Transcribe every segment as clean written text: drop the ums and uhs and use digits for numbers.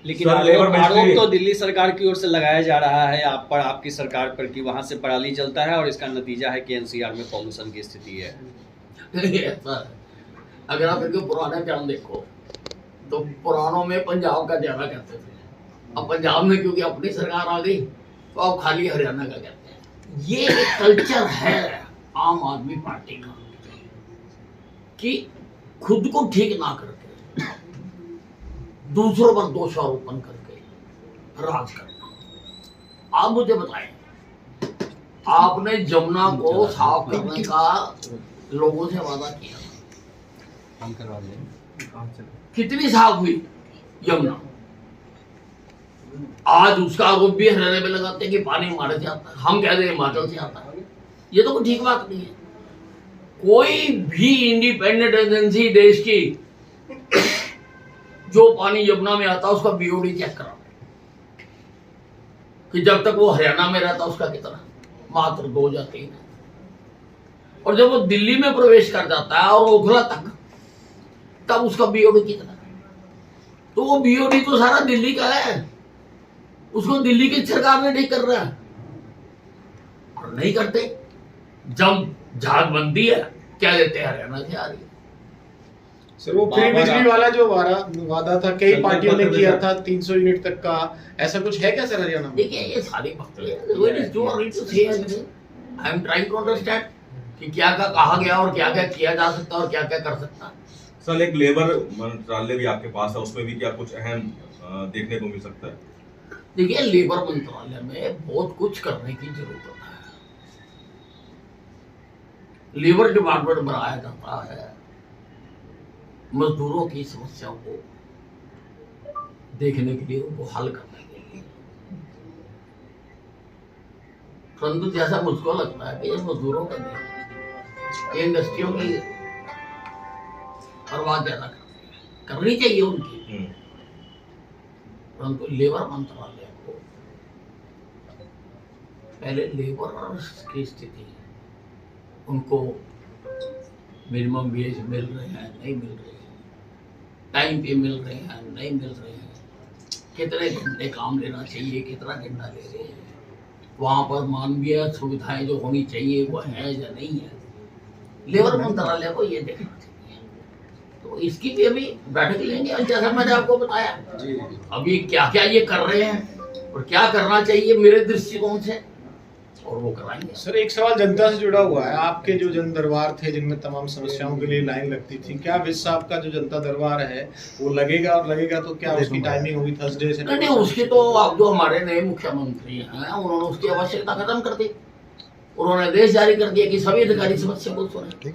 लेकिन आरोप तो दिल्ली सरकार की ओर से लगाया जा रहा है आप पर, आपकी सरकार पर, कि वहां से पराली जलता है और इसका नतीजा है कि एनसीआर में पॉल्यूशन की स्थिति है। ऐसा है, अगर आप इनके पुराने बयान देखो तो पुरानों में पंजाब का ज्यादा कहते थे, अब पंजाब में क्योंकि अपनी सरकार आ गई तो अब खाली हरियाणा का कहते हैं। ये एक कल्चर है आम आदमी पार्टी का कि खुद को ठीक ना करके दूसरों पर दोषारोपण करके राज करना। आप मुझे बताएं, आपने जमुना को साफ करने का लोगों से वादा किया, हम करवा दें। कितनी साफ हुई यमुना? आज उसका आरोप भी हरियाणा में लगाते हैं कि पानी हमारे से आता है, हम कह दें हिमाचल से आता है। ये तो कोई ठीक बात नहीं है। कोई भी इंडिपेंडेंट एजेंसी देश की जो पानी यमुना में आता है उसका बीओडी चेक करा कि जब तक वो हरियाणा में रहता उसका कितना, मात्र 2 या 3 है। और जब वो दिल्ली में प्रवेश कर जाता है और ओखला तक, तब उसका बीओडी कितना। तो वो बीओडी तो सारा दिल्ली का है, उसको दिल्ली की सरकार ने नहीं कर रहा है और नहीं करते। जब झाग बनती है क्या देते हैं, हरियाणा से आ रही है। सर वो फ्री बिजली वाला जो वादा था, कई पार्टियों ने किया था 300 यूनिट तक का, ऐसा कुछ है क्या सर हरियाणा में? देखिए ये सारी बातें I am trying to understand कि क्या क्या कहा गया और क्या क्या किया जा सकता है और क्या क्या कर सकता है। सर एक लेबर मंत्रालय भी आपके पास है, उसमें भी क्या कुछ अहम देखने को मिल सकता है? देखिए लेबर मंत्रालय में बहुत कुछ करने की जरूरत है। लेबर डिपार्टमेंट बनाया जाता है मजदूरों की समस्याओं को देखने के लिए, उनको हल करने के लिए। परंतु जैसा मुझको लगता है कि ये मजदूरों का नहीं, इंडस्ट्रियों की परवाह ज्यादा करनी चाहिए उनकी। परंतु लेबर मंत्रालय को पहले लेबर की स्थिति, उनको मिनिमम वेज मिल रहे हैं नहीं मिल रहे हैं, टाइम पे मिल रहे हैं नहीं मिल रहे हैं, कितने घंटे काम लेना चाहिए कितना घंटा ले रहे हैं, वहाँ पर मानवीय सुविधाएं जो होनी चाहिए वो है या नहीं है। लेबर मंत्रालय को ये देखना चाहिए। तो इसकी भी अभी बैठक लेंगे और जैसा मैंने आपको बताया अभी क्या क्या ये कर रहे हैं और क्या करना चाहिए मेरे दृष्टिकोण से, और वो कराएंगे। सर एक सवाल जनता से जुड़ा हुआ है, आपके जो जन दरबार थे जिनमें तमाम समस्याओं के लिए लाइन लगती थी, क्या विज साहब का जो जनता दरबार है वो लगेगा, और लगेगा तो क्या उसकी टाइमिंग होगी थर्सडे से? नहीं, उसकी तो आप जो हमारे नए मुख्यमंत्री हैं उन्होंने उसकी आवश्यकता खत्म कर दी। उन्होंने आदेश जारी कर दिया कि सभी अधिकारी समस्या को सुने,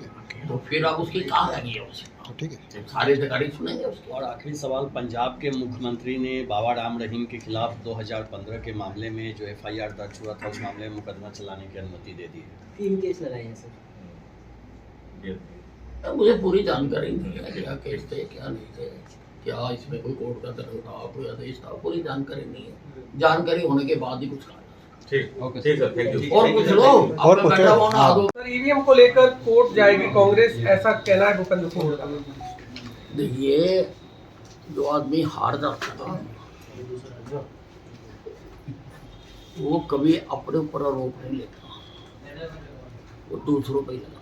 तो फिर आप उसकी कहाँ रहेगी आवश्यकता? ठीक है, सारे अधिकारी सुनेंगे उसकी। और आखिरी सवाल, पंजाब के मुख्यमंत्री ने बाबा राम रहीम के खिलाफ 2015 के मामले में जो एफआईआर दर्ज हुआ था उस मामले में मुकदमा चलाने की अनुमति दे दी है। 3 केस लगाए हैं सर। मुझे पूरी जानकारी नहीं है क्या केस थे क्या नहीं थे, क्या इसमें कोई कोर्ट का दर्ज था, कोई आदेश था, पूरी जानकारी नहीं है। जानकारी होने के बाद ही कुछ कहा। ठीक ठीक सर, थैंक यू। और कुछ लोग और बैठा हुआ ना दो। सर ईवीएम को लेकर कोर्ट जाएगी कांग्रेस, ऐसा कहना है भूपेंद्र सिंह का। देखिए जो आदमी हार जाता है वो कभी अपने ऊपर आरोप नहीं लेता, वो दूसरों पे ही लगाता।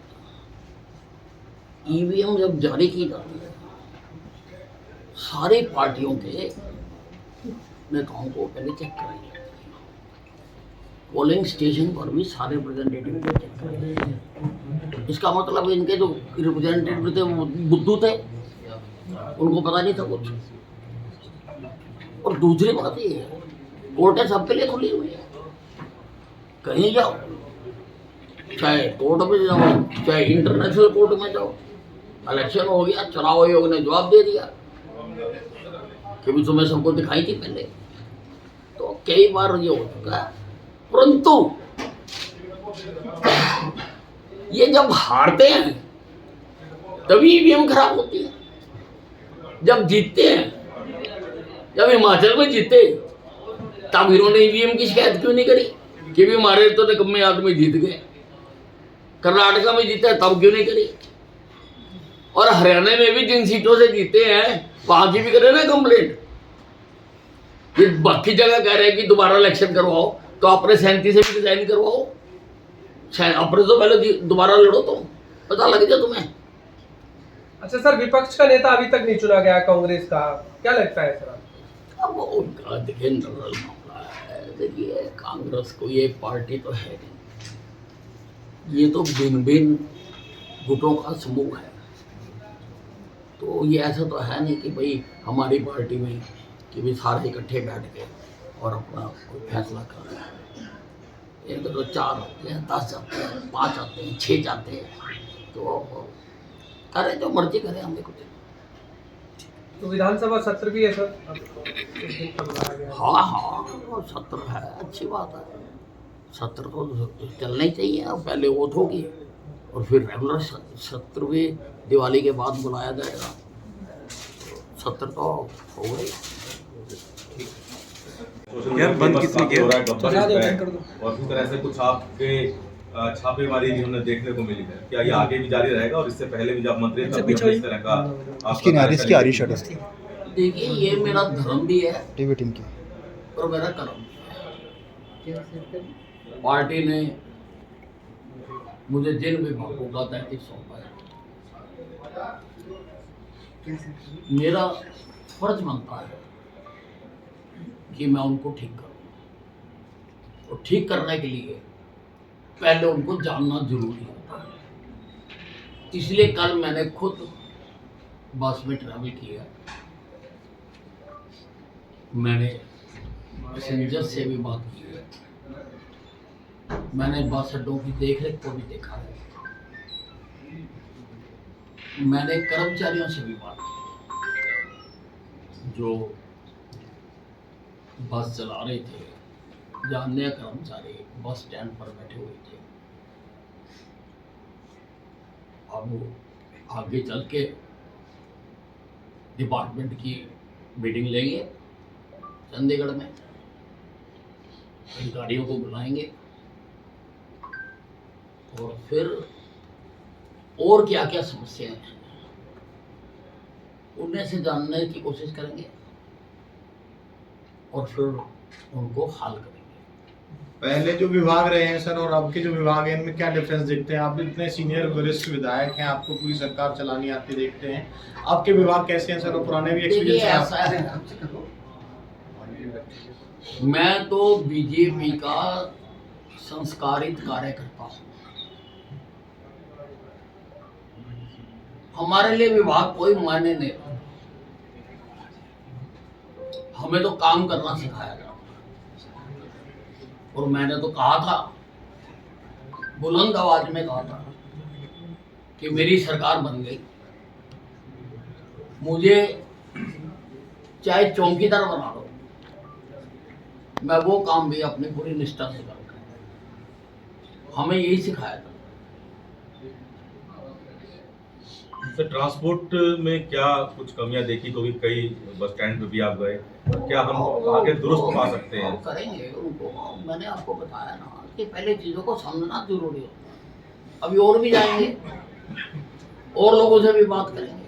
ईवीएम जब जारी की जाती है सारी पार्टियों के नेताओं को पहले चेक कराई जाती है, पोलिंग स्टेशन पर भी सारे रिप्रेजेंटेटिव को चेक कराई जाती है। इसका मतलब इनके जो रिप्रेजेंटेटिव थे वो बुद्धू थे, उनको पता नहीं था कुछ। और दूसरी बात ये है कोर्टें सबके लिए खुली हुई है, कहीं जाओ, चाहे कोर्ट में जाओ चाहे इंटरनेशनल कोर्ट में जाओ। इलेक्शन हो गया, चुनाव आयोग ने जवाब दे दिया कि भी तुम्हें सबको दिखाई थी पहले, तो कई बार ये हो चुका है। परंतु ये जब हारते हैं तभी ईवीएम खराब होती है, जब जीतते हैं, जब हिमाचल में जीते तब इन्होंने ईवीएम की शिकायत क्यों नहीं करी कि भी हमारे तो निकम्मे आदमी जीत गए। कर्नाटका में जीते तब क्यों नहीं करी, और हरियाणा में भी जिन सीटों से जीते हैं वहां की भी करे ना कंप्लेंट। फिर बाकी जगह कह रहे हैं कि दोबारा इलेक्शन करवाओ, तो अपने 37 से भी डिजाइन करवाओ, अपने तो पहले दोबारा लड़ो, तो पता लग जाए तुम्हें। अच्छा सर, विपक्ष का नेता अभी तक नहीं चुना गया कांग्रेस का, क्या लगता है सर? अब उनका देखिए नॉर्मल मामला है। देखिए कांग्रेस कोई एक पार्टी तो है नहीं, ये तो भिन्न भिन्न गुटों का समूह है। तो ये ऐसा तो है नहीं कि भाई हमारी पार्टी में कि भी सारे इकट्ठे बैठ के और अपना कोई फैसला कर रहे हैं। एक तो 4 आते हैं, 10 जाते हैं, 5 आते हैं, 6 जाते हैं, तो करे जो मर्जी करे, हमें कुछ। तो विधानसभा सत्र भी है सर, अब एक दिन का बुलाया गया है। हाँ हाँ, सत्र है, अच्छी बात है। सत्र तो चलना ही चाहिए। अब पहले वोट होगी और फिर रेगुलर सत्र भी दिवाली के बाद बुलाया जाएगा। सत्र तो हो गई। यार बंद किसने किया? और इस तरह से कुछ आपके छापेमारी भी हमें देखने को मिली है, क्या ये आगे भी जारी रहेगा? और इससे पहले भी जब मंत्री तब भी हमने इस तरह का देखिए ये मेरा धर्म भी है टीवी टीम की और मेरा कर्म भी है। पार्टी ने मुझे जिन विभागों का दायित्व सौंपा है, मेरा फर्ज बनता है कि मैं उनको ठीक करूं। और ठीक करने के लिए पहले उनको जानना जरूरी होता है। इसलिए कल मैंने खुद बस में ट्रैवल किया, मैंने पैसेंजर से भी बात की है, मैंने बस अड्डों की देखरेख को भी देखा है, मैंने कर्मचारियों से भी बात की जो बस चला रहे थे, जानने कर्मचारी बस स्टैंड पर बैठे हुए थे। अब आगे चल के डिपार्टमेंट की मीटिंग लेंगे चंडीगढ़ में, अधिकारियों को बुलाएंगे और फिर और क्या क्या समस्याएं हैं उनमें से जानने की कोशिश करेंगे और फिर उनको हल करेंगे। पहले जो विभाग रहे हैं सर और अब के जो विभाग हैं, इनमें क्या डिफरेंस दिखते हैं? आप इतने सीनियर वरिष्ठ विधायक हैं, आपको पूरी सरकार चलानी आती देखते हैं, आपके विभाग कैसे हैं सर? और पुराने भी एक्सपीरियंस है ऐसा है, मैं तो बीजेपी का संस्कारित कार्यकर्ता हूँ। हमारे लिए विभाग कोई मायने नहीं, हमें तो काम करना सिखाया गया। और मैंने तो कहा था, बुलंद आवाज में कहा था कि मेरी सरकार बन गई, मुझे चाहे चौकीदार बना दो, मैं वो काम भी अपनी पूरी निष्ठा से करूंगा। हमें यही सिखाया था। सर ट्रांसपोर्ट में क्या कुछ कमियां देखी? तो भी कई बस स्टैंड पे भी आप गए, क्या हम आगे दुरुस्त पा सकते हैं? करेंगे उनको। मैंने आपको बताया ना कि पहले चीजों को समझना जरूरी होता है। अभी और भी जाएंगे और लोगों से भी बात करेंगे,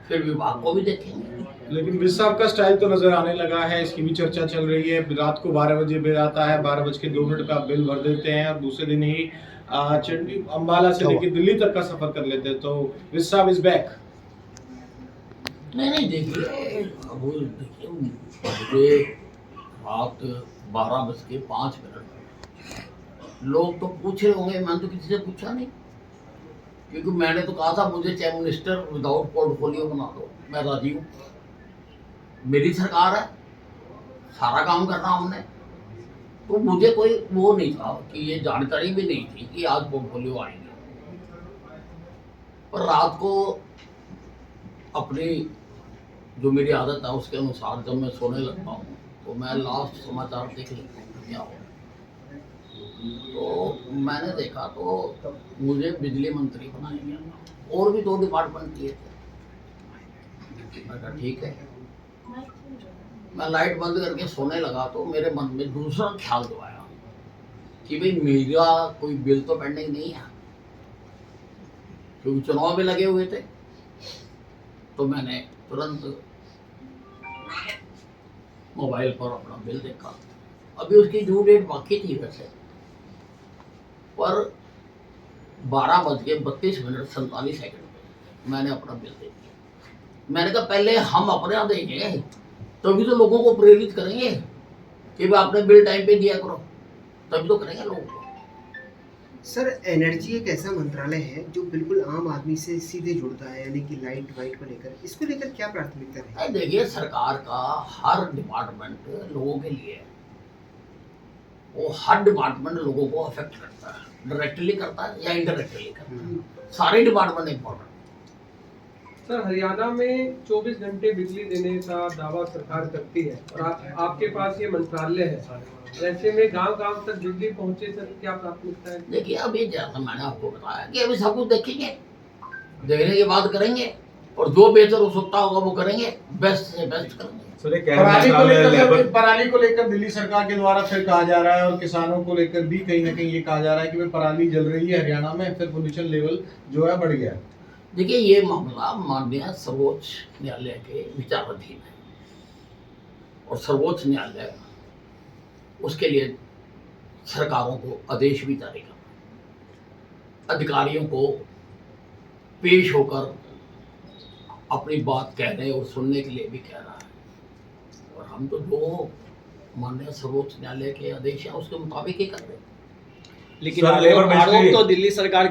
फिर विभाग को भी देखेंगे। लेकिन विज साहब का स्टाइल तो नजर आने लगा है, इसकी भी चर्चा चल रही है। रात को 12 बजे बिल आता है, 12:02 का बिल भर देते हैं और दूसरे दिन ही अम्बाला से लेकर दिल्ली तक का सफर कर लेते हैं। तो विज साहब इज बैक। नहीं देखिए, अब देखिए मुझे रात 12:05 लोग तो पूछ रहे होंगे, मैंने तो किसी से पूछा नहीं, क्योंकि मैंने तो कहा था मुझे चीफ मिनिस्टर विदाउट पोर्टफोलियो बना दो, मैं राजी हूँ। मेरी सरकार है, सारा काम करना हमने, तो मुझे कोई वो नहीं था कि ये जानकारी भी नहीं थी कि आज पोर्टफोलियो आएंगे। पर रात को अपनी जो मेरी आदत है उसके अनुसार जब मैं सोने लगता हूँ तो मैं लास्ट समाचार देख लेता हूँ क्या हो। तो मैंने देखा तो मुझे बिजली मंत्री बनाया गया और भी 2 डिपार्टमेंट किए थे। मैं कहा ठीक है। मैं लाइट बंद करके सोने लगा तो मेरे मन में दूसरा ख्याल जो आया कि भाई मेरा कोई बिल तो पेंडिंग नहीं है, क्योंकि चुनाव भी लगे हुए थे। तो मैंने तुरंत मोबाइल पर अपना बिल देखा। अभी उसकी ड्यू डेट बाकी थी वैसे, पर 12:32:47 पे मैंने अपना बिल दे दिया। मैंने कहा पहले हम अपने यहाँ देंगे, तभी तो लोगों को प्रेरित करेंगे कि भाई आपने बिल टाइम पे दिया करो, तभी तो करेंगे लोग। सर एनर्जी एक ऐसा मंत्रालय है जो बिल्कुल आम आदमी से सीधे जुड़ता है, यानी कि लाइट वाइट को लेकर, इसको लेकर क्या प्राथमिकता है? देखिए, सरकार का हर डिपार्टमेंट लोगों के लिए है। वो हर डिपार्टमेंट लोगों को अफेक्ट करता है, डायरेक्टली करता है या इनडायरेक्टली करता है। सारे डिपार्टमेंट इंपॉर्टेंट। सर हरियाणा में 24 घंटे बिजली देने का दावा सरकार करती है और आपके पास ये मंत्रालय है, ऐसे में गांव-गांव तक बिजली पहुंचे, सर क्या प्राथमिकता है? देखिए, अभी जैसा मैंने आपको बताया कि अभी सब कुछ देखेंगे, देखने के बाद करेंगे, और जो बेहतर हो सकता होगा वो करेंगे, बेस्ट से बेस्ट करेंगे। सर एक पराली को लेकर दिल्ली सरकार के द्वारा फिर कहा जा रहा है, और किसानों को लेकर भी कहीं ना कहीं ये कहा जा रहा है कि भाई पराली जल रही है हरियाणा में, फिर पोल्यूशन लेवल जो है बढ़ गया है। देखिए, ये मामला माननीय सर्वोच्च न्यायालय के विचाराधीन है, और सर्वोच्च न्यायालय उसके लिए सरकारों को आदेश भी जारी कर रहा है, अधिकारियों को पेश होकर अपनी बात कहने और सुनने के लिए भी कह रहा है, और हम तो जो माननीय सर्वोच्च न्यायालय के आदेश हैं उसके मुताबिक ही कर रहे हैं। लेकिन सर, लेबर आरोप मिनिस्ट्री- तो दिल्ली सरकार